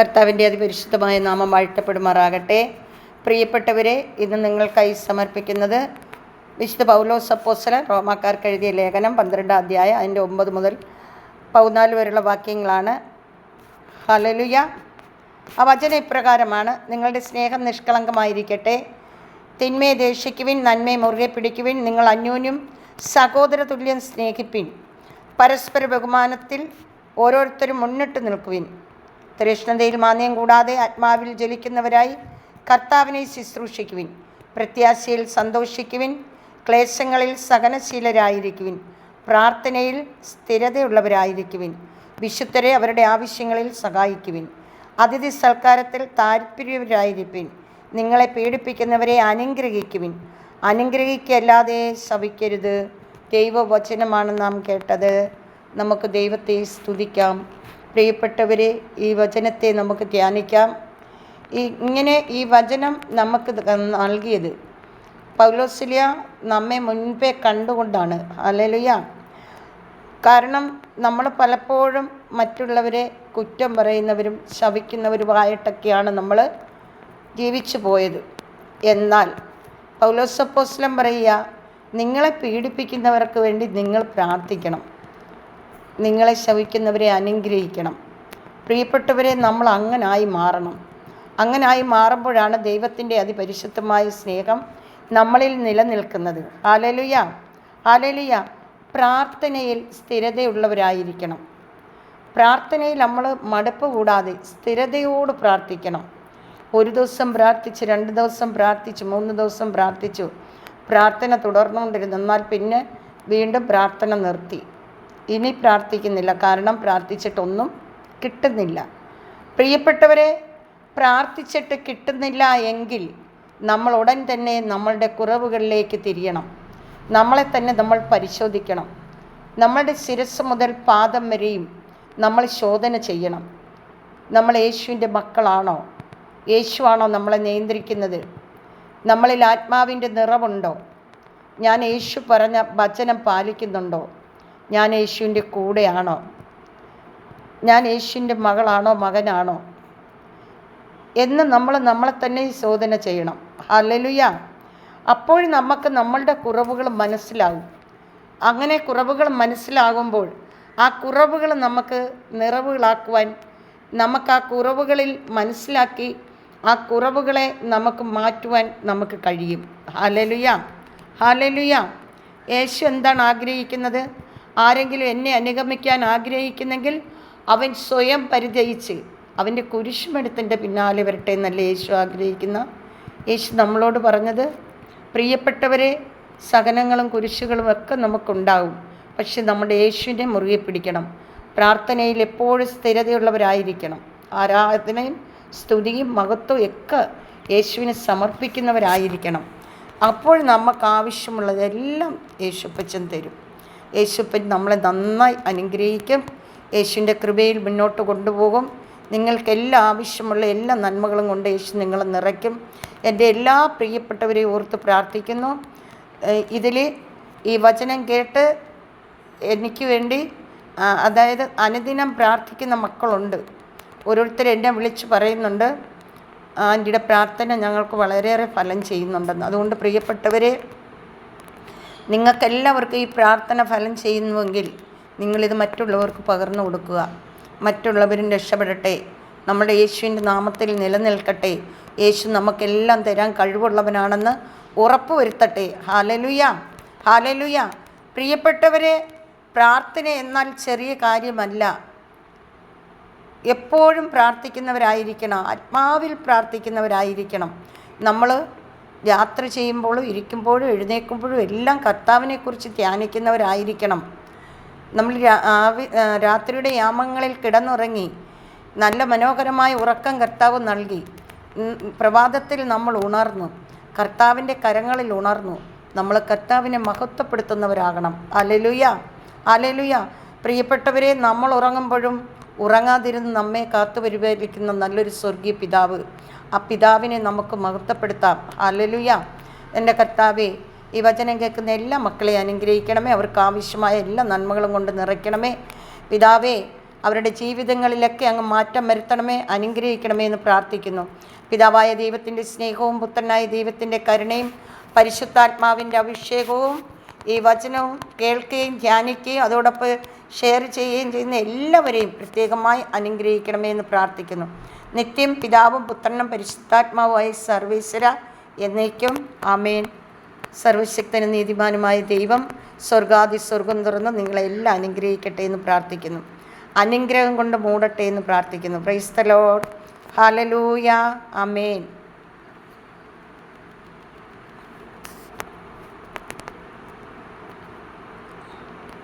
കർത്താവിൻ്റെ അതിപരിശുദ്ധമായ നാമം വാഴ്ത്തപ്പെടുമാറാകട്ടെ. പ്രിയപ്പെട്ടവരെ, ഇന്ന് നിങ്ങൾക്കായി സമർപ്പിക്കുന്നത് വിശുദ്ധ പൗലോസ് അപ്പോസ്തലൻ റോമാക്കാർക്ക് എഴുതിയ ലേഖനം 12 അധ്യായം അതിൻ്റെ 9 മുതൽ 14 വരെയുള്ള വാക്യങ്ങളാണ്. ഹല്ലേലൂയ. ആ വചനം ഇപ്രകാരമാണ്: നിങ്ങളുടെ സ്നേഹം നിഷ്കളങ്കമായിരിക്കട്ടെ. തിന്മയെ ദേഷിക്കുവിൻ, നന്മയെ മുറുകെ പിടിക്കുവിൻ. നിങ്ങൾ അന്യോന്യം സഹോദര തുല്യം സ്നേഹിപ്പിൻ. പരസ്പര ബഹുമാനത്തിൽ ഓരോരുത്തരും മുന്നിട്ട് നിൽക്കുവിൻ. തൃഷ്ണതയിൽ മാന്യം കൂടാതെ ആത്മാവിൽ ജ്വലിക്കുന്നവരായി കർത്താവിനെ ശുശ്രൂഷിക്കുവിൻ. പ്രത്യാശയിൽ സന്തോഷിക്കുവിൻ. ക്ലേശങ്ങളിൽ സഹനശീലരായിരിക്കുവിൻ. പ്രാർത്ഥനയിൽ സ്ഥിരതയുള്ളവരായിരിക്കുവിൻ. വിശുദ്ധരെ അവരുടെ ആവശ്യങ്ങളിൽ സഹായിക്കുവിൻ. അതിഥി സൽക്കാരത്തിൽ താല്പര്യരായിരിക്കുവിൻ. നിങ്ങളെ പീഡിപ്പിക്കുന്നവരെ അനുഗ്രഹിക്കുവിൻ. അനുഗ്രഹിക്കല്ലാതെ ശപിക്കരുത്. ദൈവവചനമാണ് നാം കേട്ടത്. നമുക്ക് ദൈവത്തെ സ്തുതിക്കാം. പ്രിയപ്പെട്ടവരെ, ഈ വചനത്തെ നമുക്ക് ധ്യാനിക്കാം. ഇങ്ങനെ ഈ വചനം നമുക്ക് നൽകിയത് പൗലോസ്ലീഹ നമ്മെ മുൻപേ കണ്ടുകൊണ്ടാണ്. ഹല്ലേലൂയ. കാരണം നമ്മൾ പലപ്പോഴും മറ്റുള്ളവരെ കുറ്റം പറയുന്നവരും ശപിക്കുന്നവരുമായിട്ടൊക്കെയാണ് നമ്മൾ ജീവിച്ചു പോയത്. എന്നാൽ പൗലോസ് അപ്പോസ്തലൻ പറയുക, നിങ്ങളെ പീഡിപ്പിക്കുന്നവർക്ക് വേണ്ടി നിങ്ങൾ പ്രാർത്ഥിക്കണം. നിങ്ങളെ ശപിക്കുന്നവരെ അനുഗ്രഹിക്കണം. പ്രിയപ്പെട്ടവരെ, നമ്മൾ അങ്ങനായി മാറണം. അങ്ങനായി മാറുമ്പോഴാണ് ദൈവത്തിൻ്റെ അതിപരിശുദ്ധമായ സ്നേഹം നമ്മളിൽ നിലനിൽക്കുന്നത്. Hallelujah, hallelujah. പ്രാർത്ഥനയിൽ സ്ഥിരതയുള്ളവരായിരിക്കണം. പ്രാർത്ഥനയിൽ നമ്മൾ മടുപ്പ് കൂടാതെ സ്ഥിരതയോട് പ്രാർത്ഥിക്കണം. ഒരു ദിവസം പ്രാർത്ഥിച്ചു, 2 ദിവസം പ്രാർത്ഥിച്ചു, 3 ദിവസം പ്രാർത്ഥിച്ചു, പ്രാർത്ഥന തുടർന്നുകൊണ്ടിരുന്നു. എന്നാൽ പിന്നെ വീണ്ടും പ്രാർത്ഥന നിർത്തി. ഇനി പ്രാർത്ഥിക്കുന്നില്ല, കാരണം പ്രാർത്ഥിച്ചിട്ടൊന്നും കിട്ടുന്നില്ല. പ്രിയപ്പെട്ടവരെ, പ്രാർത്ഥിച്ചിട്ട് കിട്ടുന്നില്ല എങ്കിൽ നമ്മൾ ഉടൻ തന്നെ നമ്മളുടെ കുറവുകളിലേക്ക് തിരിയണം. നമ്മളെ തന്നെ നമ്മൾ പരിശോധിക്കണം. നമ്മളുടെ ശിരസ് മുതൽ പാദം വരെയും നമ്മൾ ശോധന ചെയ്യണം. നമ്മൾ യേശുവിൻ്റെ മക്കളാണോ? യേശുവാണോ നമ്മളെ നിയന്ത്രിക്കുന്നത്? നമ്മളിൽ ആത്മാവിൻ്റെ നിറവുണ്ടോ? ഞാൻ യേശു പറഞ്ഞ വചനം പാലിക്കുന്നുണ്ടോ? ഞാൻ യേശുവിൻ്റെ കൂടെയാണോ? ഞാൻ യേശുവിൻ്റെ മകളാണോ, മകനാണോ എന്ന് നമ്മളെ തന്നെ ശോധന ചെയ്യണം. ഹല്ലേലൂയ. അപ്പോൾ നമുക്ക് നമ്മളുടെ കുറവുകൾ മനസ്സിലാകും. അങ്ങനെ കുറവുകൾ മനസ്സിലാകുമ്പോൾ ആ കുറവുകൾ നമുക്ക് നിറവുകളാക്കുവാൻ, നമുക്ക് ആ കുറവുകളിൽ മനസ്സിലാക്കി ആ കുറവുകളെ നമുക്ക് മാറ്റുവാൻ നമുക്ക് കഴിയും. Hallelujah, hallelujah. യേശു എന്താണ് ആഗ്രഹിക്കുന്നത്? ആരെങ്കിലും എന്നെ അനുഗമിക്കാൻ ആഗ്രഹിക്കുന്നെങ്കിൽ അവൻ സ്വയം പരിചയിച്ച് അവൻ്റെ കുരിശുമെടുത്തിൻ്റെ പിന്നാലെ വരട്ടെ എന്നല്ലേ യേശു ആഗ്രഹിക്കുന്ന. യേശു നമ്മളോട് പറഞ്ഞത്, പ്രിയപ്പെട്ടവരെ, സഹനങ്ങളും കുരിശുകളും ഒക്കെ നമുക്കുണ്ടാകും. പക്ഷെ നമ്മുടെ യേശുവിനെ മുറുകെ പിടിക്കണം. പ്രാർത്ഥനയിൽ എപ്പോഴും സ്ഥിരതയുള്ളവരായിരിക്കണം. ആരാധനയും സ്തുതിയും മഹത്വവും ഒക്കെ യേശുവിനെ സമർപ്പിക്കുന്നവരായിരിക്കണം. അപ്പോൾ നമുക്ക് ആവശ്യമുള്ളതെല്ലാം യേശുപ്പച്ചൻ തരും. യേശുപ്പൻ നമ്മളെ നന്നായി അനുഗ്രഹിക്കും. യേശുവിൻ്റെ കൃപയിൽ മുന്നോട്ട് കൊണ്ടുപോകും. നിങ്ങൾക്കെല്ലാം ആവശ്യമുള്ള എല്ലാ നന്മകളും കൊണ്ട് യേശു നിങ്ങളെ നിറയ്ക്കും. എൻ്റെ എല്ലാ പ്രിയപ്പെട്ടവരെയും ഓർത്ത് പ്രാർത്ഥിക്കുന്നു. ഇതിൽ ഈ വചനം കേട്ട് എനിക്ക് വേണ്ടി, അതായത് അനുദിനം പ്രാർത്ഥിക്കുന്ന മക്കളുണ്ട്. ഓരോരുത്തർ എന്നെ വിളിച്ച് പറയുന്നുണ്ട്, ആൻറ്റിയുടെ പ്രാർത്ഥന ഞങ്ങൾക്ക് വളരെയേറെ ഫലം ചെയ്യുന്നുണ്ടെന്ന്. അതുകൊണ്ട് പ്രിയപ്പെട്ടവരെ, നിങ്ങൾക്കെല്ലാവർക്കും ഈ പ്രാർത്ഥന ഫലം ചെയ്യുന്നുവെങ്കിൽ നിങ്ങളിത് മറ്റുള്ളവർക്ക് പകർന്നു കൊടുക്കുക. മറ്റുള്ളവരും രക്ഷപ്പെടട്ടെ. നമ്മുടെ യേശുവിൻ്റെ നാമത്തിൽ നിലനിൽക്കട്ടെ. യേശു നമുക്കെല്ലാം തരാൻ കഴിവുള്ളവനാണെന്ന് ഉറപ്പ് വരുത്തട്ടെ. Hallelujah, hallelujah. പ്രിയപ്പെട്ടവരെ, പ്രാർത്ഥന എന്നാൽ ചെറിയ കാര്യമല്ല. എപ്പോഴും പ്രാർത്ഥിക്കുന്നവരായിരിക്കണം. ആത്മാവിൽ പ്രാർത്ഥിക്കുന്നവരായിരിക്കണം. നമ്മൾ യാത്ര ചെയ്യുമ്പോഴും ഇരിക്കുമ്പോഴും എഴുന്നേൽക്കുമ്പോഴും എല്ലാം കർത്താവിനെക്കുറിച്ച് ധ്യാനിക്കുന്നവരായിരിക്കണം. നമ്മൾ രാത്രിയുടെ യാമങ്ങളിൽ കിടന്നുറങ്ങി നല്ല മനോഹരമായ ഉറക്കം കർത്താവ് നൽകി. പ്രഭാതത്തിൽ നമ്മൾ ഉണർന്നു, കർത്താവിൻ്റെ കരങ്ങളിൽ ഉണർന്നു. നമ്മൾ കർത്താവിനെ മഹത്വപ്പെടുത്തുന്നവരാകണം. Hallelujah, hallelujah. പ്രിയപ്പെട്ടവരെ, നമ്മൾ ഉറങ്ങുമ്പോഴും ഉറങ്ങാതിരുന്ന് നമ്മെ കാത്തു പരിപാലിക്കുന്ന നല്ലൊരു സ്വർഗീയ പിതാവ്, ആ പിതാവിനെ നമുക്ക് മഹത്വപ്പെടുത്താം. ഹല്ലേലൂയ. എൻ്റെ കർത്താവേ, ഈ വചനം കേൾക്കുന്ന എല്ലാ മക്കളെയും അനുഗ്രഹിക്കണമേ. അവർക്ക് ആവശ്യമായ എല്ലാ നന്മകളും കൊണ്ട് നിറയ്ക്കണമേ. പിതാവേ, അവരുടെ ജീവിതങ്ങളിലൊക്കെ അങ്ങ് മാറ്റം വരുത്തണമേ, അനുഗ്രഹിക്കണമേ എന്ന് പ്രാർത്ഥിക്കുന്നു. പിതാവായ ദൈവത്തിൻ്റെ സ്നേഹവും പുത്രനായ ദൈവത്തിൻ്റെ കരുണയും പരിശുദ്ധാത്മാവിൻ്റെ അഭിഷേകവും ഈ വചനവും കേൾക്കുകയും ധ്യാനിക്കുകയും അതോടൊപ്പം ഷെയർ ചെയ്യുകയും ചെയ്യുന്ന എല്ലാവരെയും പ്രത്യേകമായി അനുഗ്രഹിക്കണമേ എന്ന് പ്രാർത്ഥിക്കുന്നു. നിത്യം പിതാവും പുത്രനും പരിശുദ്ധാത്മാവുമായ സർവീശ്വര എന്നേക്കും ആമേൻ. സർവശക്തനും നീതിമാനുമായ ദൈവം സ്വർഗം തുറന്ന് നിങ്ങളെല്ലാം അനുഗ്രഹിക്കട്ടെ എന്ന് പ്രാർത്ഥിക്കുന്നു. അനുഗ്രഹം കൊണ്ട് മൂടട്ടെ എന്ന് പ്രാർത്ഥിക്കുന്നു. Praise the Lord. Hallelujah. Amen.